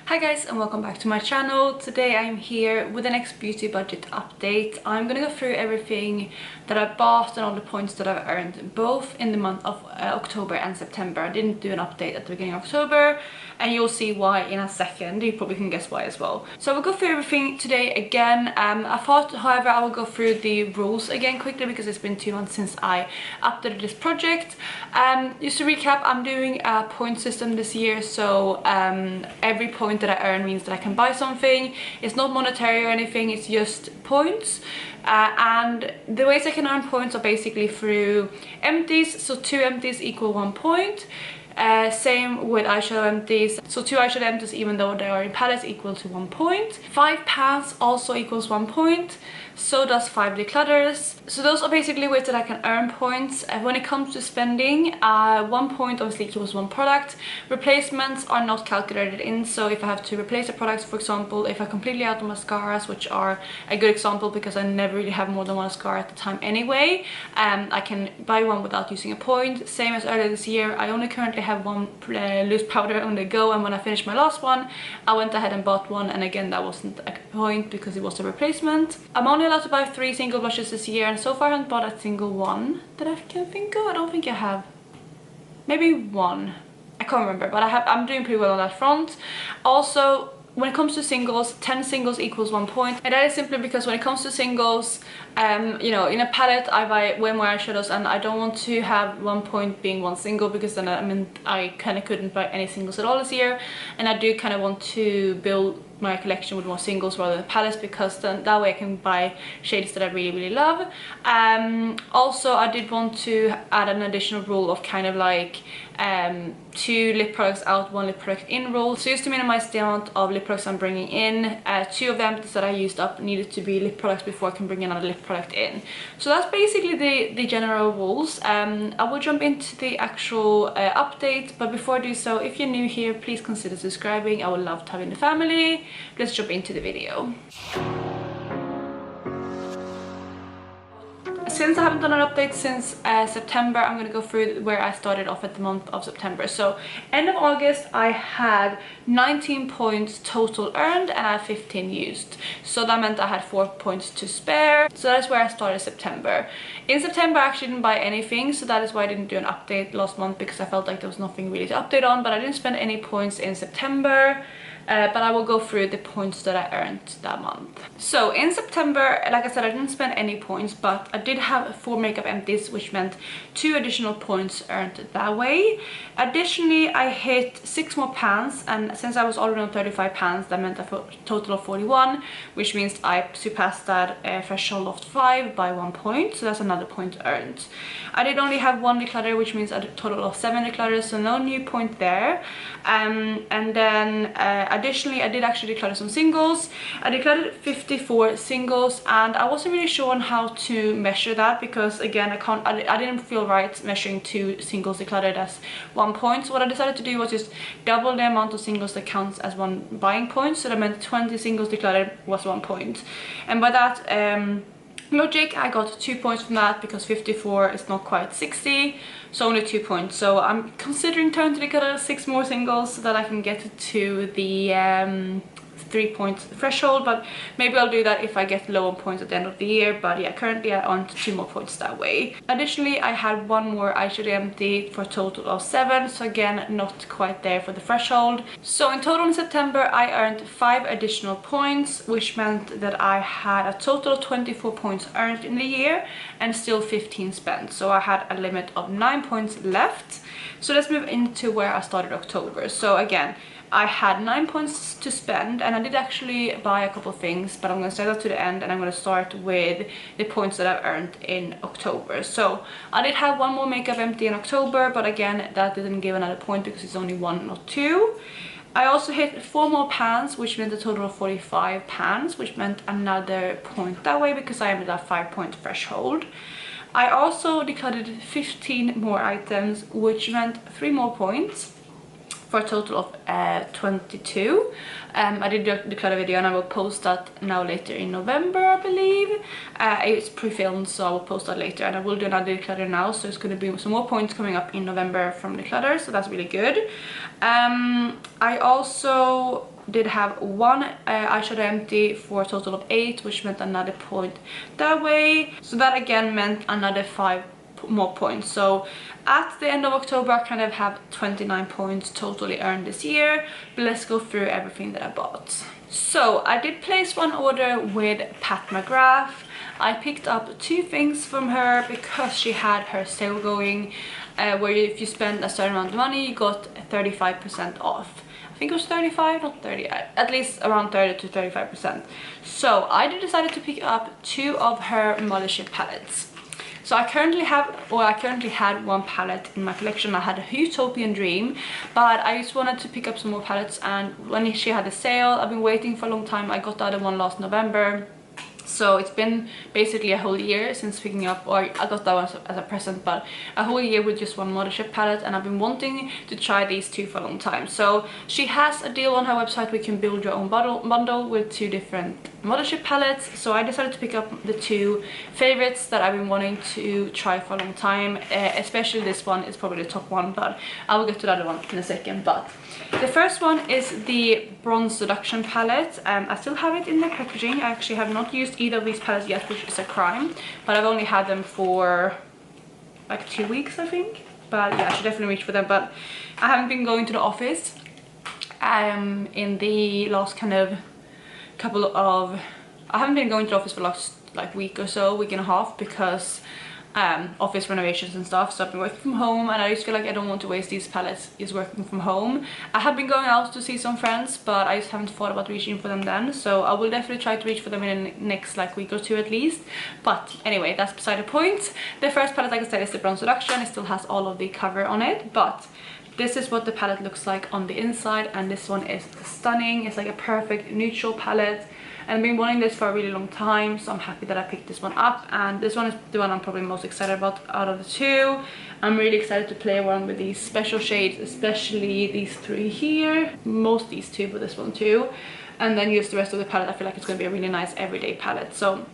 Hi guys and welcome back to my channel. Today I'm here with the next beauty budget update. I'm gonna go through everything that I bought and all the points that I've earned both in the month of October and September. I didn't do an update at the beginning of October and you'll see why in a second. You probably can guess why as well. So we'll go through everything today again. I thought however I will go through the rules again quickly because it's been 2 months since I updated this project. Just to recap, I'm doing a point system this year, so every point that I earn means that I can buy something. It's not monetary or anything, it's just points. And the ways I can earn points are basically through empties, so 2 empties equal 1 point. Same with eyeshadow empties, so 2 eyeshadow empties even though they are in palettes equal to 1 point. 5 pans also equals 1 point, so does 5 declutters. So those are basically ways that I can earn points. When it comes to spending, 1 point obviously equals 1 product. Replacements are not calculated in, so if I have to replace a product, for example, if I completely out of mascaras, which are a good example because I never really have more than 1 mascara at the time anyway, I can buy one without using a point. Same as earlier this year, I only currently have 1 loose powder on the go, and when I finished my last one I went ahead and bought one, and again that wasn't a point because it was a replacement. I'm only allowed to buy 3 single blushes this year, and so far I haven't bought a single one that I can think of. I don't think I have. Maybe 1. I can't remember, but I'm doing pretty well on that front. Also, when it comes to singles, 10 singles equals 1 point, and that is simply because when it comes to singles, you know, in a palette I buy way more eyeshadows, and I don't want to have 1 point being 1 single because then I kind of couldn't buy any singles at all this year, and I do kind of want to build my collection with more singles rather than palettes, because then that way I can buy shades that I really love. Also I did want to add an additional rule of kind of like 2 lip products out, 1 lip product in rule. So just to minimize the amount of lip products I'm bringing in, 2 of them that I used up needed to be lip products before I can bring another lip product in. So that's basically the general rules. I will jump into the actual update, but before I do so, if you're new here, please consider subscribing. I would love to have you in the family. Let's jump into the video. Since I haven't done an update since September, I'm going to go through where I started off at the month of September. So end of August I had 19 points total earned and I had 15 used, so that meant I had 4 points to spare. So that's where I started September. In September I actually didn't buy anything, so that is why I didn't do an update last month, because I felt like there was nothing really to update on. But I didn't spend any points in September. But I will go through the points that I earned that month. So in September, like I said, I didn't spend any points, but I did have 4 makeup empties, which meant 2 additional points earned that way. Additionally, I hit 6 more pans, and since I was already on 35 pans, that meant a total of 41, which means I surpassed that threshold of 5 by 1 point, so that's another point earned. I did only have 1 declutter, which means a total of 7 declutters, so no new point there. And then additionally, I did actually declutter some singles. I decluttered 54 singles, and I wasn't really sure on how to measure that because again I didn't feel right measuring 2 singles decluttered as 1 point. So what I decided to do was just double the amount of singles that counts as 1 buying point, so that meant 20 singles decluttered was 1 point. And by that logic, I got 2 points from that because 54 is not quite 60, so only 2 points. So I'm considering trying to declutter 6 more singles so that I can get to the 3 point threshold, but maybe I'll do that if I get low on points at the end of the year. But yeah, currently I earned 2 more points that way. Additionally, I had 1 more eyeshadow empty for a total of 7, so again not quite there for the threshold. So in total in September I earned 5 additional points, which meant that I had a total of 24 points earned in the year and still 15 spent, so I had a limit of 9 points left. So let's move into where I started October. So again, I had 9 points to spend, and I did actually buy a couple of things, but I'm going to stay that to the end, and I'm going to start with the points that I've earned in October. So I did have 1 more makeup empty in October, but again that didn't give another point because it's only 1, not 2. I also hit 4 more pans, which meant a total of 45 pans, which meant another point that way because I am at that 5 point threshold. I also decluttered 15 more items, which meant 3 more points. for a total of 22. I did the declutter video and I will post that now later in November, I believe. It's pre-filmed, so I will post that later, and I will do another declutter now, so it's going to be some more points coming up in November from declutter, so that's really good. I also did have one eyeshadow empty for a total of 8, which meant another point that way, so that again meant another 5 more points. So at the end of October I kind of have 29 points totally earned this year, but let's go through everything that I bought. So I did place one order with McGrath. I picked up 2 things from her because she had her sale going, where if you spend a certain amount of money you got 35% off. I think it was 35, not 30, at least around 30 to 35%. So I decided to pick up 2 of her Mothership palettes. So I currently had one palette in my collection. I had a Utopian Dream, but I just wanted to pick up some more palettes, and when she had a sale, I've been waiting for a long time. I got the other one last November. So it's been basically a whole year since picking up, or I got that one as a present, but a whole year with just one Mothership palette, and I've been wanting to try these 2 for a long time. So she has a deal on her website where you can build your own bundle with 2 different Mothership palettes. So I decided to pick up the 2 favorites that I've been wanting to try for a long time. Especially this one is probably the top one, but I will get to the other one in a second. But the first one is the Bronze Seduction palette. I still have it in the packaging. I actually have not used either of these palettes yet, which is a crime, but I've only had them for like 2 weeks, I think. But yeah, I should definitely reach for them. But I haven't been going to the office in the last kind of I haven't been going to the office for the last like week or so, week and a half, because office renovations and stuff. So I've been working from home, and I just feel like I don't want to waste these palettes just working from home. I have been going out to see some friends, but I just haven't thought about reaching for them then, so I will definitely try to reach for them in the next like week or 2 at least. But anyway, that's beside the point. The first palette, like I said, is the Bronze Seduction. It still has all of the cover on it, but this is what the palette looks like on the inside, and this one is stunning. It's like a perfect neutral palette, and I've been wanting this for a really long time, so I'm happy that I picked this one up. And this one is the one I'm probably most excited about out of the 2. I'm really excited to play around with these special shades, especially these 3 here. Most these 2, but this one too. And then use the rest of the palette. I feel like it's going to be a really nice everyday palette. So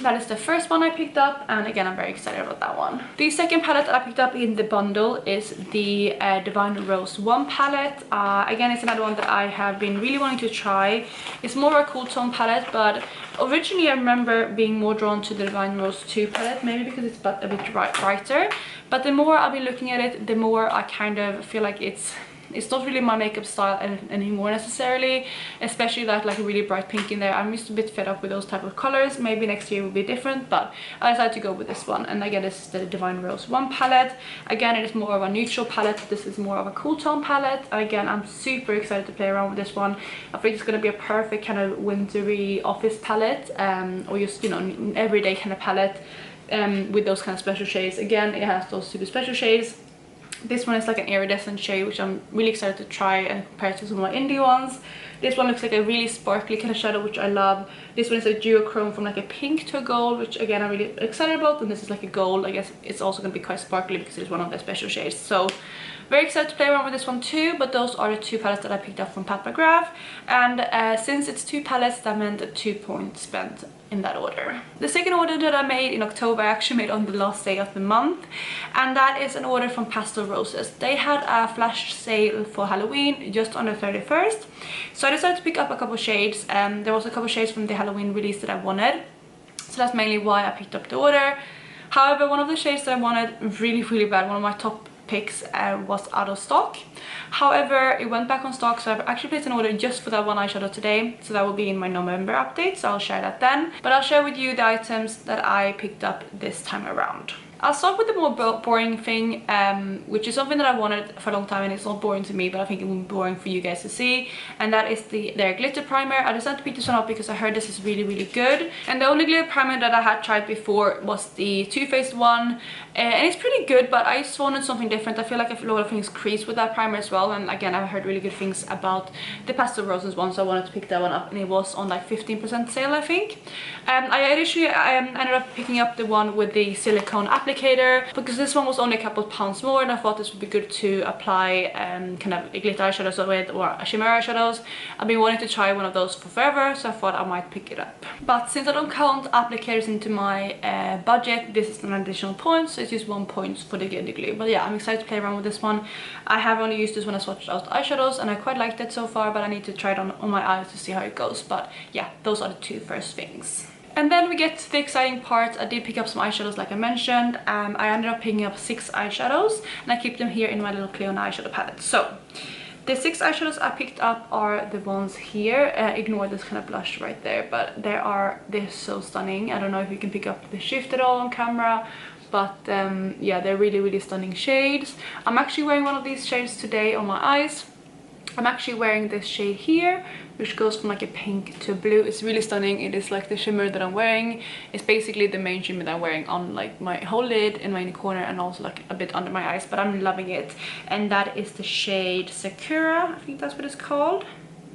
that is the first one I picked up, and again I'm very excited about that one. The second palette that I picked up in the bundle is the Divine Rose 1 palette. Again, it's another one that I have been really wanting to try. It's more of a cool tone palette, but originally I remember being more drawn to the Divine Rose 2 palette, maybe because it's a bit brighter. But the more I've been looking at it, the more I kind of feel like it's not really my makeup style anymore necessarily, especially that like a really bright pink in there. I'm just a bit fed up with those type of colors. Maybe next year will be different, but I decided to go with this one. And again, this is the Divine Rose 1 palette. Again, it is more of a neutral palette. This is more of a cool tone palette. Again, I'm super excited to play around with this one. I think it's going to be a perfect kind of wintry office palette, or just, you know, everyday kind of palette, with those kind of special shades. Again, it has those super special shades. This one is like an iridescent shade, which I'm really excited to try and compare to some of my indie ones. This one looks like a really sparkly kind of shadow, which I love. This one is a duochrome from like a pink to a gold, which again I'm really excited about. And this is like a gold. I guess it's also going to be quite sparkly because it's one of their special shades. So very excited to play around with this one too. But those are the 2 palettes that I picked up from McGrath. And since it's 2 palettes, that meant 2 points spent in that order. The second order that I made in October, I actually made on the last day of the month, and that is an order from Pastel Roses. They had a flash sale for Halloween just on the 31st, so I decided to pick up a couple shades. There was a couple shades from the Halloween release that I wanted, so that's mainly why I picked up the order. However, one of the shades that I wanted really bad, one of my top picks, was out of stock. However, it went back on stock, so I've actually placed an order just for that one eyeshadow today, so that will be in my November update, so I'll share that then. But I'll share with you the items that I picked up this time around. I'll start with the more boring thing, which is something that I wanted for a long time, and it's not boring to me, but I think it will be boring for you guys to see, and that is their glitter primer. I decided to pick this one up because I heard this is really good, and the only glitter primer that I had tried before was the Too Faced one, and it's pretty good, but I just wanted something different. I feel like a lot of things crease with that primer as well, and again I've heard really good things about the Pastel Roses one, so I wanted to pick that one up, and it was on like 15% sale, I think. I initially ended up picking up the one with the silicone applicator, because this one was only a couple of pounds more, and I thought this would be good to apply kind of glitter eyeshadows with, or shimmer eyeshadows. I've been wanting to try one of those for forever, so I thought I might pick it up. But since I don't count applicators into my budget, this is an additional point, so it's just 1 point for the glitter glue. But yeah, I'm excited to play around with this one. I have only used this when I swatched out eyeshadows, and I quite liked it so far, but I need to try it on my eyes to see how it goes. But yeah, those are the two first things. And then we get to the exciting part. I did pick up some eyeshadows like I mentioned. I ended up picking up 6 eyeshadows, and I keep them here in my little Cleon eyeshadow palette. So the 6 eyeshadows I picked up are the ones here. Ignore this kind of blush right there, but they're so stunning. I don't know if you can pick up the shift at all on camera, but yeah, they're really stunning shades. I'm actually wearing one of these shades today on my eyes. I'm actually wearing this shade here, which goes from like a pink to a blue. It's really stunning. It is like the shimmer that I'm wearing. It's basically the main shimmer that I'm wearing on like my whole lid, in my inner corner, and also like a bit under my eyes, but I'm loving it. And that is the shade Sakura, I think that's what it's called.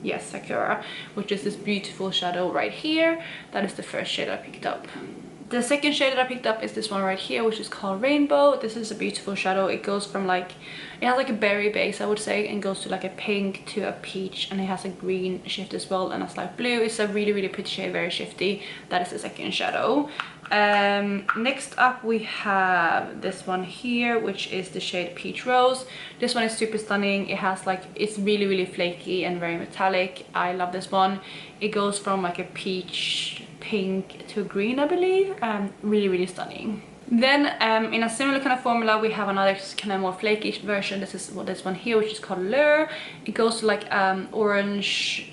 Yes, Sakura, which is this beautiful shadow right here. That is the first shade I picked up. The second shade that I picked up is this one right here, which is called Rainbow. This is a beautiful shadow. It goes from like, it has like a berry base, I would say, and goes to like a pink to a peach, and it has a green shift as well, and a slight blue. It's a really pretty shade, very shifty. That is the second shadow. Next up we have this one here, which is the shade Peach Rose. This one is super stunning. It has like, it's really flaky and very metallic. I love this one. It goes from like a peach, pink to green, I believe. Really stunning. Then in a similar kind of formula we have another kind of more flaky version. This is what this one here, which is called Lure. It goes to like orange,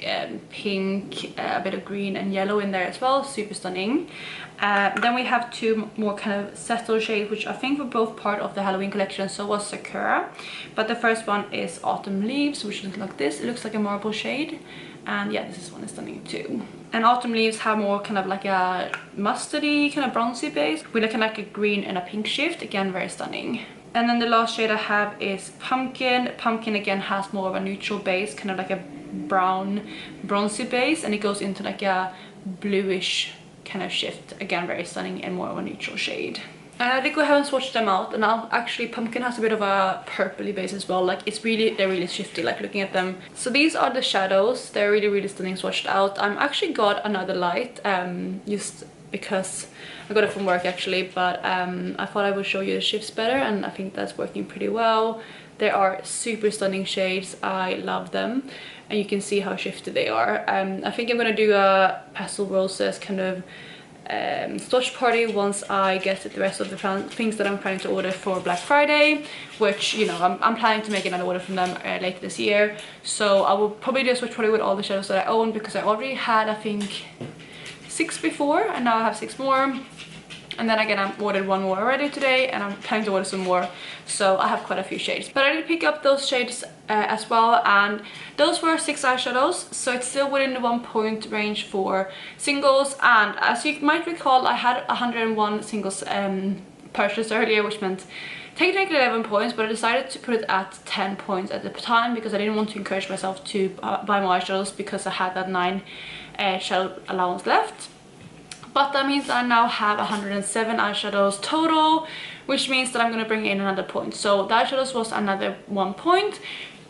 pink, a bit of green and yellow in there as well. Super stunning. Then we have 2 more kind of settle shades, which I think were both part of the Halloween collection. So was Sakura, but the first one is Autumn Leaves, which looks like this. It looks like a marble shade, and yeah, this one is stunning too. And Autumn Leaves have more kind of like a mustardy, kind of bronzy base with a kind of like a green and a pink shift. Again, very stunning. And then the last shade I have is Pumpkin. Pumpkin again has more of a neutral base, kind of like a brown bronzy base, and it goes into like a bluish kind of shift. Again, very stunning and more of a neutral shade. And I did go ahead and swatch them out, and now actually Pumpkin has a bit of a purpley base as well. Like they're really shifty, like looking at them. So these are the shadows. They're really stunning swatched out. I'm actually got another light just because I got it from work actually, but I thought I would show you the shifts better, and I think that's working pretty well. They are super stunning shades. I love them, and you can see how shifty they are. I think I'm gonna do a Pastel Roses kind of swatch party once I get the rest of the things that I'm planning to order for Black Friday, which, you know, I'm planning to make another order from them later this year. So I will probably do a swatch party with all the shadows that I own, because I already had, I think, 6 before, and now I have 6 more. And then again, I ordered 1 more already today, and I'm planning to order some more, so I have quite a few shades. But I did pick up those shades as well, and those were 6 eyeshadows, so it's still within the 1 point range for singles. And as you might recall, I had 101 singles purchased earlier, which meant technically 11 points, but I decided to put it at 10 points at the time, because I didn't want to encourage myself to buy more eyeshadows, because I had that 9 shadow allowance left. But that means I now have 107 eyeshadows total, which means that I'm going to bring in another point. So the eyeshadows was another 1 point,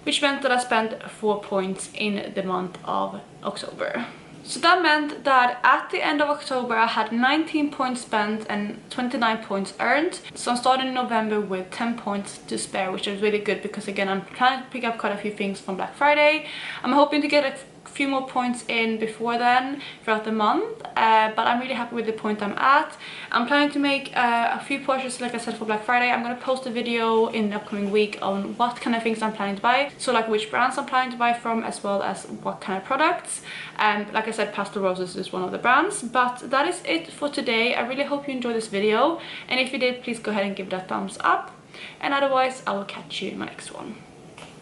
which meant that I spent 4 points in the month of October. So that meant that at the end of October I had 19 points spent and 29 points earned. So I'm starting in November with 10 points to spare, which is really good, because again, I'm trying to pick up quite a few things from Black Friday. I'm hoping to get a few more points in before then throughout the month, but I'm really happy with the point I'm at. I'm planning to make a few purchases, like I said, for Black Friday. I'm going to post a video in the upcoming week on what kind of things I'm planning to buy, so like which brands I'm planning to buy from, as well as what kind of products. And like I said, Pastel Roses is one of the brands. But that is it for today. I really hope you enjoyed this video, and if you did, please go ahead and give it a thumbs up, and otherwise I will catch you in my next one.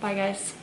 Bye guys.